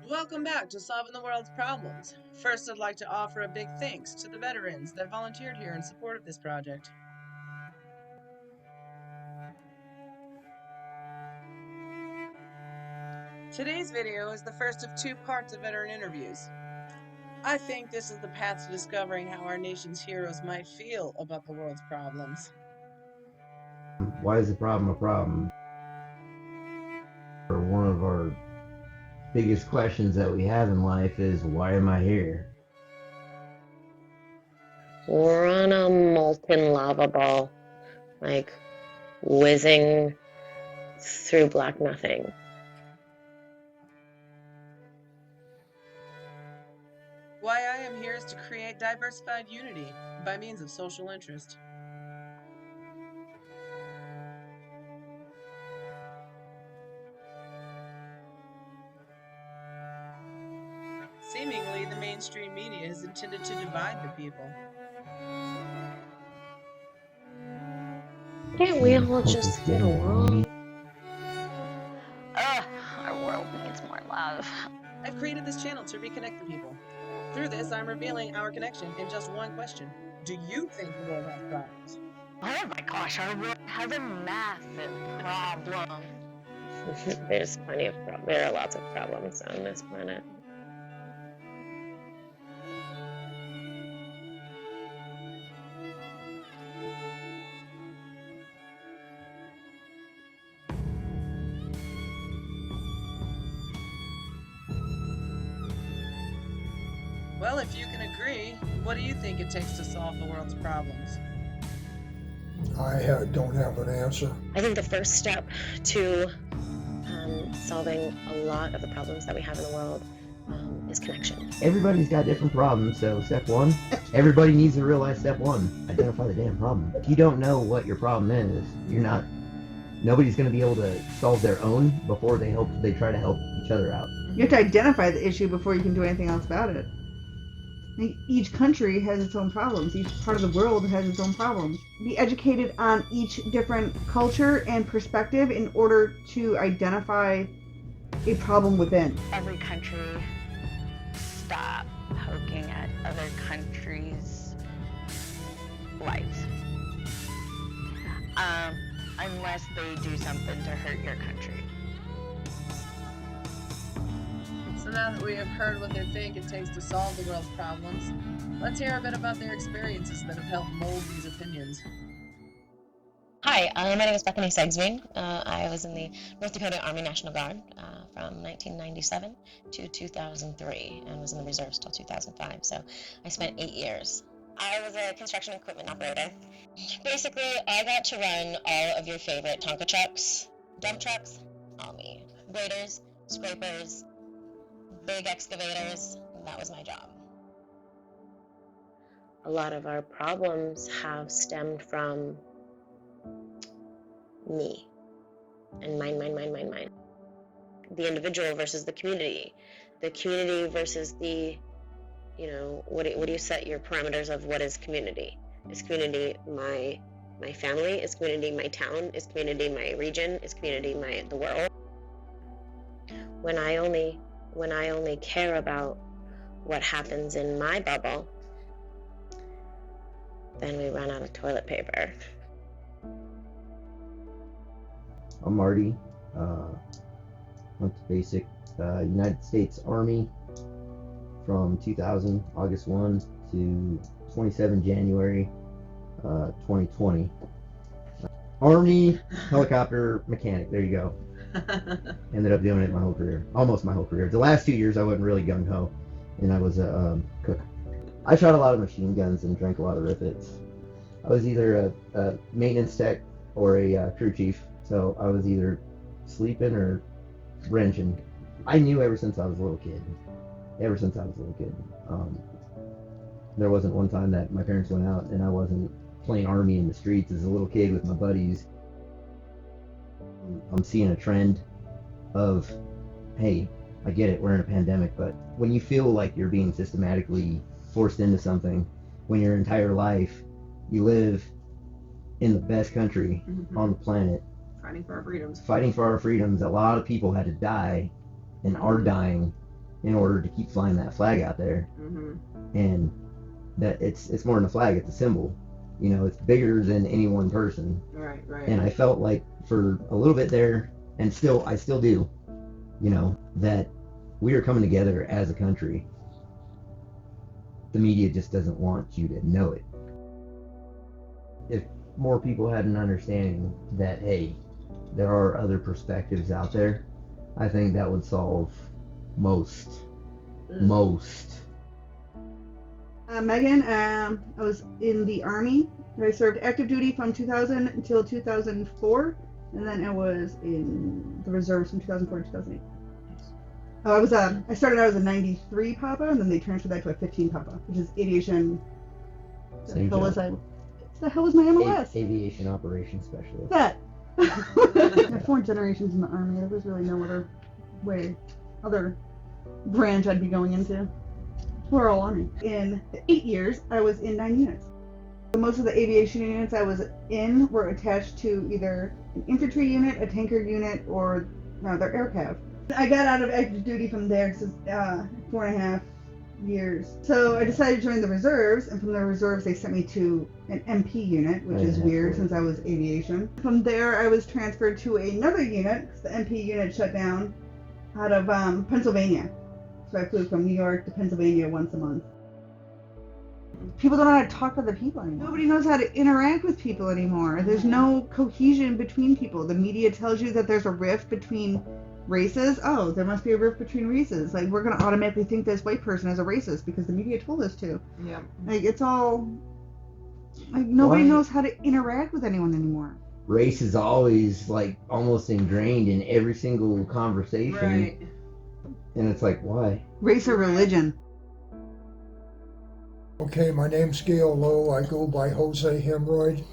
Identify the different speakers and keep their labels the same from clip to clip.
Speaker 1: Welcome back to Solving the World's Problems. First, I'd like to offer a big thanks to the veterans that volunteered here in support of this project. Today's video is the first of 2 parts of veteran interviews. I think this is the path to discovering how our nation's heroes might feel about the world's problems.
Speaker 2: Why is the problem a problem? Or one of our biggest questions that we have in life is, why am I here?
Speaker 3: We're on a molten lava ball, like whizzing through black nothing.
Speaker 1: Why I am here is to create diversified unity by means of social interest. Seemingly, the mainstream media is intended to divide the people.
Speaker 3: Can't we all just get along?
Speaker 4: Our world needs more love.
Speaker 1: I've created this channel to reconnect the people. Through this, I'm revealing our connection in just one question. Do you think the world has problems?
Speaker 4: Oh my gosh, our world has a massive problem.
Speaker 3: There's plenty of there are lots of problems on this planet.
Speaker 1: Well, if you can agree, what do you think it takes to solve the world's problems?
Speaker 5: I don't have an answer.
Speaker 3: I think the first step to solving a lot of the problems that we have in the world is connection.
Speaker 2: Everybody's got different problems, so step one, everybody needs to realize step one, identify the damn problem. If you don't know what your problem is, nobody's going to be able to solve their own before they try to help each other out.
Speaker 6: You have to identify the issue before you can do anything else about it. Each country has its own problems. Each part of the world has its own problems. Be educated on each different culture and perspective in order to identify a problem within.
Speaker 4: Every country stop poking at other countries' lives. Unless they do something to hurt your country.
Speaker 1: So now that we have heard what they think it takes to solve the world's problems, let's hear a bit about their experiences that have helped mold these opinions.
Speaker 3: Hi, my name is Bethany. I was in the North Dakota Army National Guard from 1997 to 2003 and was in the reserves till 2005. So I spent 8 years. I was a construction equipment operator. Basically, I got to run all of your favorite Tonka trucks, dump trucks, all me. Graders, scrapers, big excavators, that was my job. A lot of our problems have stemmed from me and mine. The individual versus the community versus the, what do you set your parameters of what is community? Is community my family? Is community my town? Is community my region? Is community the world? When I only care about what happens in my bubble, then we run out of toilet paper.
Speaker 2: I'm Marty, went to basic United States Army from 2000, August 1 to 27 January 2020. Army helicopter mechanic, there you go. Ended up doing it my whole career, almost my whole career. The last 2 years I wasn't really gung-ho, and I was a cook. I shot a lot of machine guns and drank a lot of riffets. I was either a maintenance tech or a crew chief, so I was either sleeping or wrenching. I knew ever since I was a little kid. There wasn't one time that my parents went out and I wasn't playing Army in the streets as a little kid with my buddies. I'm seeing a trend of, hey, I get it, we're in a pandemic, but when you feel like you're being systematically forced into something, when your entire life you live in the best country on the planet,
Speaker 6: Fighting for our freedoms.
Speaker 2: a lot of people had to die and are dying in order to keep flying that flag out there. And that it's more than a flag, it's a symbol. You know, it's bigger than any one person.
Speaker 1: Right.
Speaker 2: And I felt like for a little bit there, and I still do, you know, that we are coming together as a country. The media just doesn't want you to know it. If more people had an understanding that, hey, there are other perspectives out there, I think that would solve most.
Speaker 6: Megan, I was in the Army. I served active duty from 2000 until 2004, and then I was in the reserves from 2004 to 2008. I started out as a 93 Papa, and then they transferred that to a 15 Papa, which is aviation.
Speaker 2: Same
Speaker 6: What
Speaker 2: job.
Speaker 6: the hell was my MLS?
Speaker 2: Aviation Operations Specialist.
Speaker 6: That. I had 4 generations in the Army. There was really no other branch I'd be going into. We're all Army. In 8 years, I was in 9 units. Most of the aviation units I was in were attached to either an infantry unit, a tanker unit, or their air cav. I got out of active duty from there, 4.5 years. So I decided to join the reserves, and from the reserves they sent me to an MP unit, which is weird since I was aviation. From there I was transferred to another unit, because the MP unit shut down, out of Pennsylvania. So I flew from New York to Pennsylvania once a month. People don't know how to talk to other people anymore. Nobody knows how to interact with people anymore. There's no cohesion between people. The media tells you that there's a rift between races. Oh, there must be a rift between races. Like, we're going to automatically think this white person is a racist because the media told us to.
Speaker 1: Yeah.
Speaker 6: Like, it's all... Like, nobody knows how to interact with anyone anymore.
Speaker 2: Race is always, like, almost ingrained in every single conversation.
Speaker 1: Right.
Speaker 2: And it's like, why?
Speaker 6: Race or religion.
Speaker 5: Okay, my name's Gail Lowe. I go by Jose Hemroyd.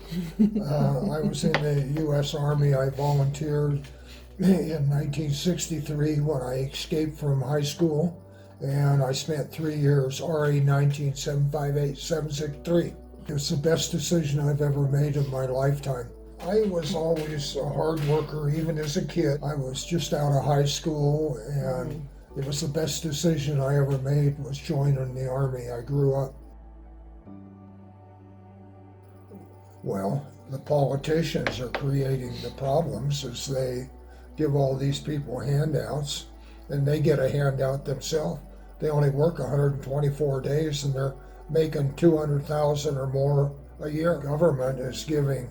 Speaker 5: I was in the U.S. Army. I volunteered in 1963 when I escaped from high school, and I spent 3 years, RA 19-758-763. It's the best decision I've ever made in my lifetime. I was always a hard worker, even as a kid. I was just out of high school, and it was the best decision I ever made was joining the Army. I grew up. Well, the politicians are creating the problems as they give all these people handouts, and they get a handout themselves. They only work 124 days and they're making $200,000 or more a year. Government is giving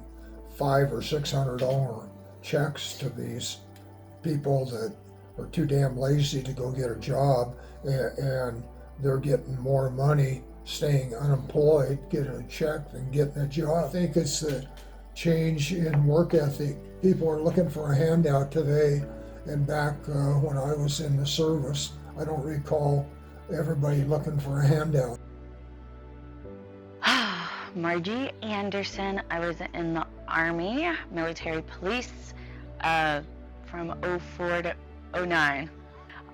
Speaker 5: $500 or $600 checks to these people that are too damn lazy to go get a job, and they're getting more money staying unemployed, getting a check, than getting a job. I think it's the change in work ethic. People are looking for a handout today, and back when I was in the service, I don't recall everybody looking for a handout.
Speaker 4: Margie Anderson. I was in the Army, military police, from 04 to 09.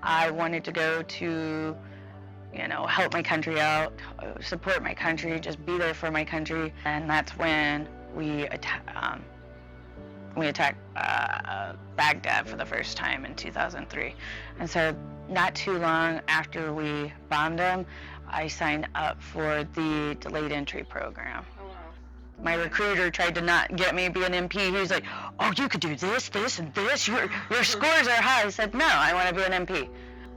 Speaker 4: I wanted to go to, help my country out, support my country, just be there for my country. And that's when we attacked Baghdad for the first time in 2003. And so not too long after we bombed them, I signed up for the delayed entry program. My recruiter tried to not get me to be an MP. He was like, oh, you could do this, this, and this. Your scores are high. I said, no, I want to be an MP.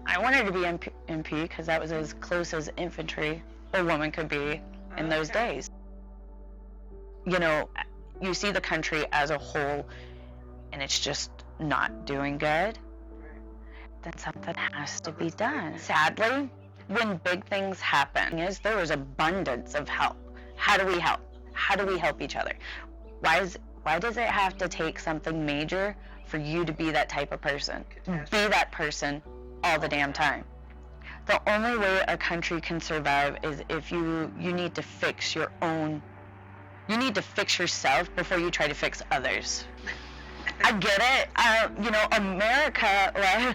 Speaker 4: I wanted to be MP because that was as close as infantry a woman could be in those days. You see the country as a whole, and it's just not doing good. Then something has to be done. Sadly, when big things happen, there was abundance of help. How do we help? How do we help each other? Why does it have to take something major for you to be that type of person? Be that person all the damn time. The only way a country can survive is if you need to fix your own. You need to fix yourself before you try to fix others. I get it. America, well,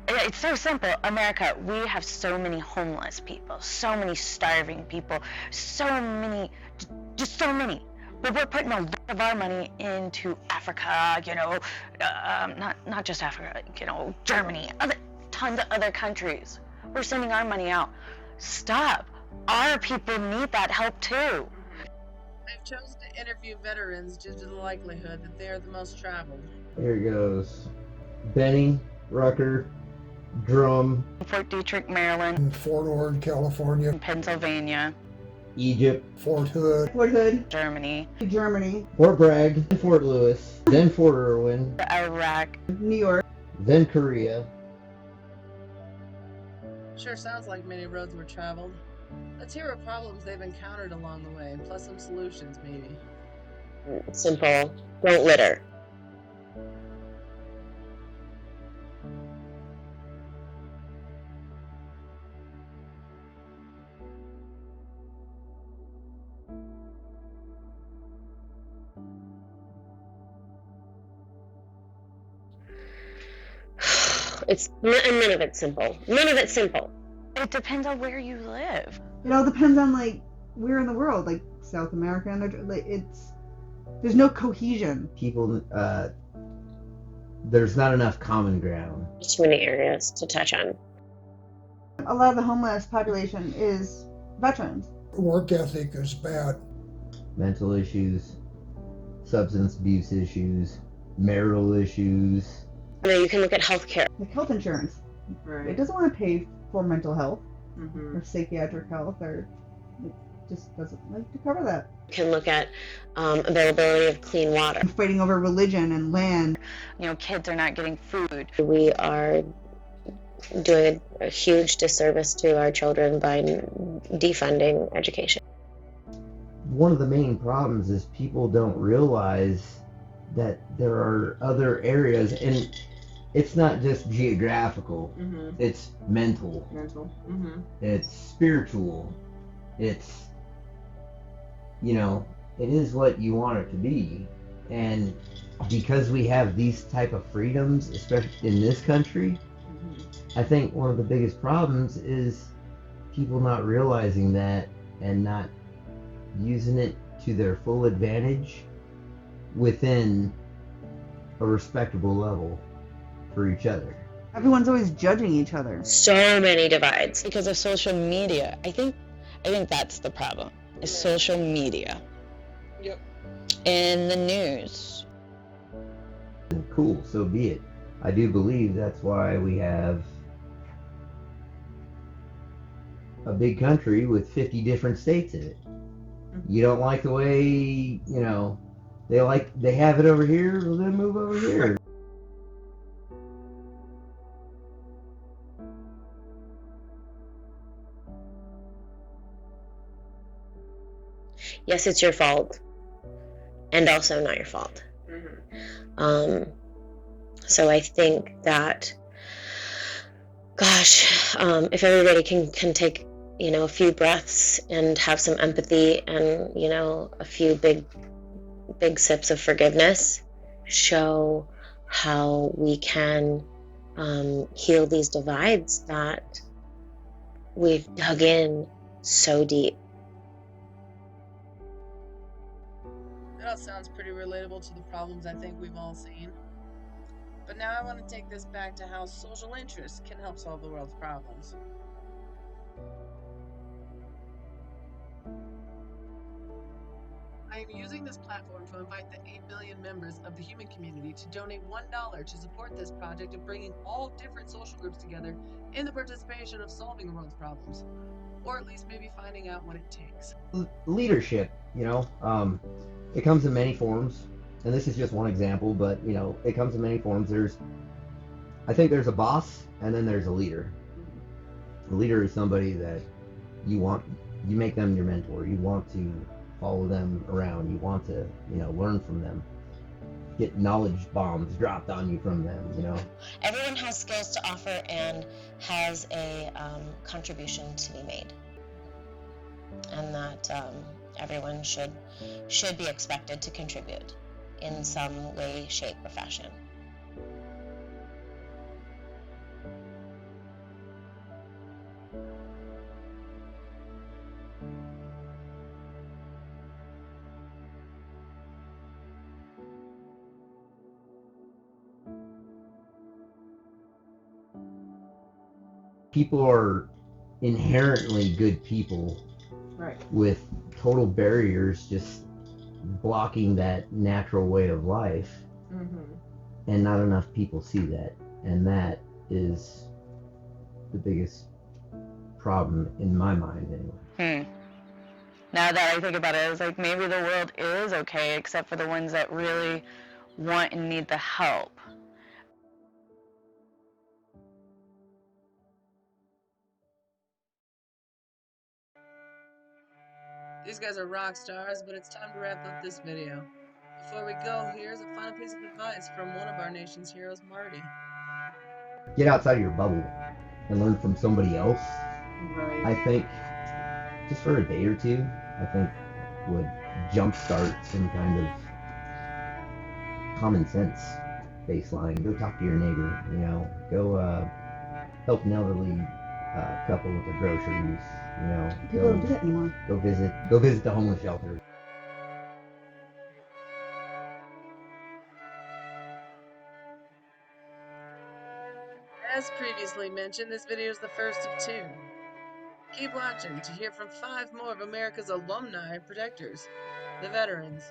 Speaker 4: it's so simple. America, we have so many homeless people, so many starving people, so many. But we're putting a lot of our money into Africa, not just Africa, Germany, tons of other countries. We're sending our money out. Stop. Our people need that help too.
Speaker 1: I've chosen to interview veterans due to the likelihood that they are the most traveled.
Speaker 2: Here it goes. Benny, Rucker, Drum,
Speaker 4: Fort Detrick, Maryland,
Speaker 5: Fort Ord, California,
Speaker 4: Pennsylvania,
Speaker 2: Egypt,
Speaker 5: Fort Hood,
Speaker 6: Fort Hood,
Speaker 4: Germany,
Speaker 6: Germany,
Speaker 2: Fort Bragg, Fort Lewis, then Fort Irwin,
Speaker 4: Iraq.
Speaker 6: New York.
Speaker 2: then Korea.
Speaker 1: Sure sounds like many roads were traveled. Let's hear what problems they've encountered along the way, plus some solutions, maybe.
Speaker 3: Simple. Don't litter. None of it's simple. None of it's simple.
Speaker 4: It depends on where you live.
Speaker 6: It all depends on like where in the world, like South America, and like there's no cohesion.
Speaker 2: People, there's not enough common ground.
Speaker 3: There's too many areas to touch on.
Speaker 6: A lot of the homeless population is veterans.
Speaker 5: work ethic is bad.
Speaker 2: Mental issues, substance abuse issues, marital issues.
Speaker 3: You can look at healthcare.
Speaker 6: Like health insurance,
Speaker 1: Right.
Speaker 6: it doesn't want to pay for mental health
Speaker 1: Mm-hmm.
Speaker 6: or psychiatric health, or it just doesn't like to cover that.
Speaker 3: You can look at availability of clean water.
Speaker 6: Fighting over religion and land.
Speaker 4: You know, kids are not getting food.
Speaker 3: We are doing a huge disservice to our children by defunding education.
Speaker 2: One of the main problems is people don't realize that there are other areas, and it's not just geographical,
Speaker 1: Mm-hmm.
Speaker 2: it's mental,
Speaker 1: Mental. Mm-hmm.
Speaker 2: it's spiritual, it's, you know, it is what you want it to be. And because we have these type of freedoms, especially in this country,
Speaker 1: Mm-hmm.
Speaker 2: I think one of the biggest problems is people not realizing that and not using it to their full advantage within a respectable level for each other.
Speaker 6: Everyone's always judging each other.
Speaker 3: So many divides.
Speaker 7: Because of social media. I think that's the problem. Is social media.
Speaker 1: Yep.
Speaker 7: And the news.
Speaker 2: Cool, so be it. I do believe that's why we have a big country with 50 different states in it. You don't like the way, you know, they have it over here, well then move over here.
Speaker 3: Yes, it's your fault, and also not your fault.
Speaker 1: Mm-hmm.
Speaker 3: So I think that, gosh, if everybody can take, a few breaths and have some empathy and, a few big sips of forgiveness, show how we can heal these divides that we've dug in so deep.
Speaker 1: That all sounds pretty relatable to the problems I think we've all seen. But now I want to take this back to how social interest can help solve the world's problems. I am using this platform to invite the 8 billion members of the human community to donate $1 to support this project of bringing all different social groups together in the participation of solving the world's problems. Or at least maybe finding out what it takes.
Speaker 2: Leadership, it comes in many forms, and this is just one example, but it comes in many forms. I think there's a boss, and then there's a leader. A leader is somebody that you make them your mentor. You want to follow them around. You want to, learn from them. Get knowledge bombs dropped on you from them,
Speaker 3: Everyone has skills to offer and has a contribution to be made, and that everyone should be expected to contribute in some way, shape, or fashion.
Speaker 2: people are inherently good people
Speaker 6: Right.
Speaker 2: with total barriers just blocking that natural way of life, and not enough people see that, and that is the biggest problem in my mind anyway.
Speaker 4: Now that I think about it, it's like maybe the world is okay except for the ones that really want and need the help.
Speaker 1: These guys are rock stars, but it's time to wrap up this video. Before we go, here's a final piece of advice from one of our nation's heroes, Marty.
Speaker 2: Get outside of your bubble and learn from somebody else.
Speaker 6: Right.
Speaker 2: I think just for a day or two, I think would jumpstart some kind of common sense baseline. Go talk to your neighbor, go help an elderly couple with their groceries,
Speaker 6: People don't do that anymore.
Speaker 2: go visit the homeless shelter.
Speaker 1: As previously mentioned, this video is the first of 2. Keep watching to hear from 5 more of America's alumni protectors, the veterans.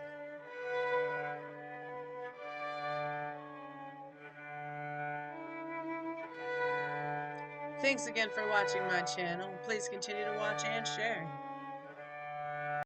Speaker 1: Thanks again for watching my channel. Please continue to watch and share.